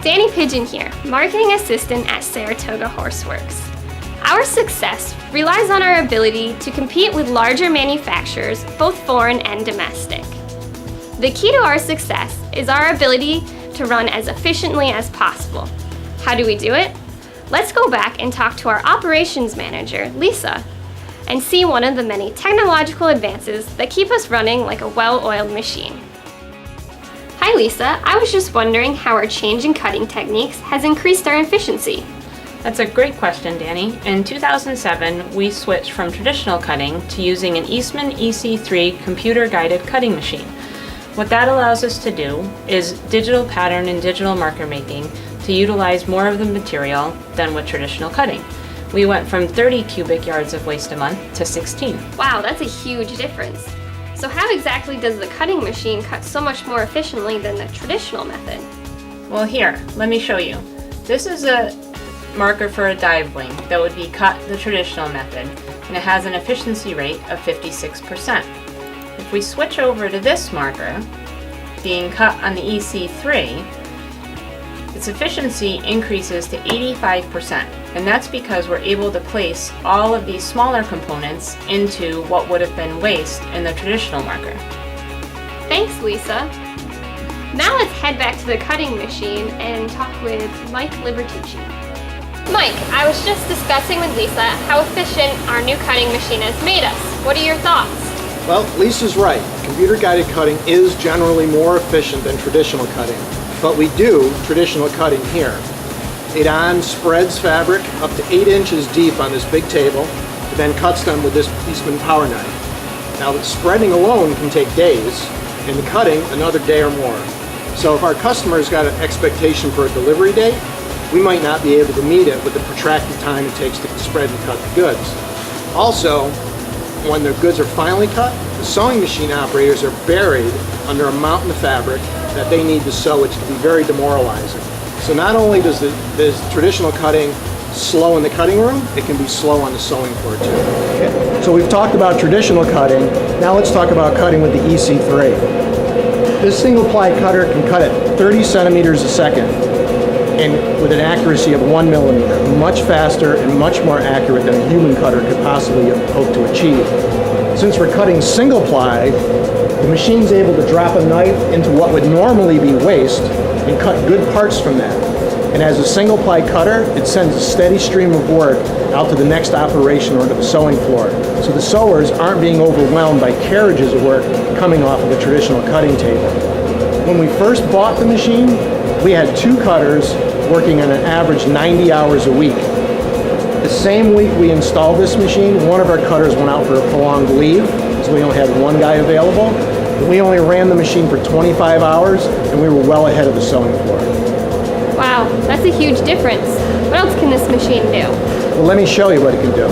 Danny Pigeon here, Marketing Assistant at Saratoga Horseworks. Our success relies on our ability to compete with larger manufacturers, both foreign and domestic. The key to our success is our ability to run as efficiently as possible. How do we do it? Let's go back and talk to our operations manager, Lisa, and see one of the many technological advances that keep us running like a well-oiled machine. Hi Lisa, I was just wondering how our change in cutting techniques has increased our efficiency. That's a great question, Danny. In 2007, we switched from traditional cutting to using an Eastman EC3 computer-guided cutting machine. What that allows us to do is digital pattern and digital marker making to utilize more of the material than with traditional cutting. We went from 30 cubic yards of waste a month to 16. Wow, that's a huge difference. So how exactly does the cutting machine cut so much more efficiently than the traditional method? Well, here, let me show you. This is a marker for a dive wing that would be cut the traditional method, and it has an efficiency rate of 56%. If we switch over to this marker, being cut on the EC3, its efficiency increases to 85%, and that's because we're able to place all of these smaller components into what would have been waste in the traditional marker. Thanks, Lisa. Now let's head back to the cutting machine and talk with Mike Libertucci. Mike, I was just discussing with Lisa how efficient our new cutting machine has made us. What are your thoughts? Well, Lisa's right. Computer-guided cutting is generally more efficient than traditional cutting. But we do traditional cutting here. It spreads fabric up to 8 inches deep on this big table, and then cuts them with this Eastman power knife. Now the spreading alone can take days, and the cutting another day or more. So if our customer's got an expectation for a delivery date, we might not be able to meet it with the protracted time it takes to spread and cut the goods. Also, when the goods are finally cut, the sewing machine operators are buried under a mountain of fabric that they need to sew, which can be very demoralizing. So not only does the traditional cutting slow in the cutting room, it can be slow on the sewing floor too. Okay. So we've talked about traditional cutting. Now let's talk about cutting with the EC3. This single ply cutter can cut at 30 centimeters a second and with an accuracy of 1 millimeter, much faster and much more accurate than a human cutter could possibly hope to achieve. Since we're cutting single ply, the machine's able to drop a knife into what would normally be waste and cut good parts from that. And as a single ply cutter, it sends a steady stream of work out to the next operation or to the sewing floor. So the sewers aren't being overwhelmed by carriages of work coming off of a traditional cutting table. When we first bought the machine, we had 2 cutters working on an average 90 hours a week. The same week we installed this machine, one of our cutters went out for a prolonged leave, so we only had 1 guy available. We only ran the machine for 25 hours, and we were well ahead of the sewing floor. Wow, that's a huge difference. What else can this machine do? Well, let me show you what it can do.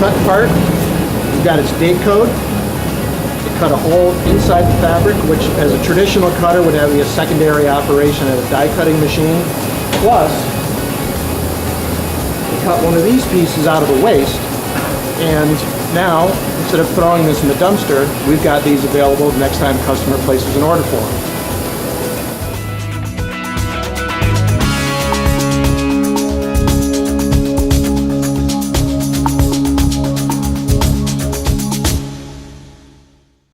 Cut part, we've got its date code. It cut a hole inside the fabric, which as a traditional cutter would have a secondary operation at a die cutting machine. Plus, we cut one of these pieces out of the waste, and now, instead of throwing this in the dumpster, we've got these available the next time a customer places an order for them.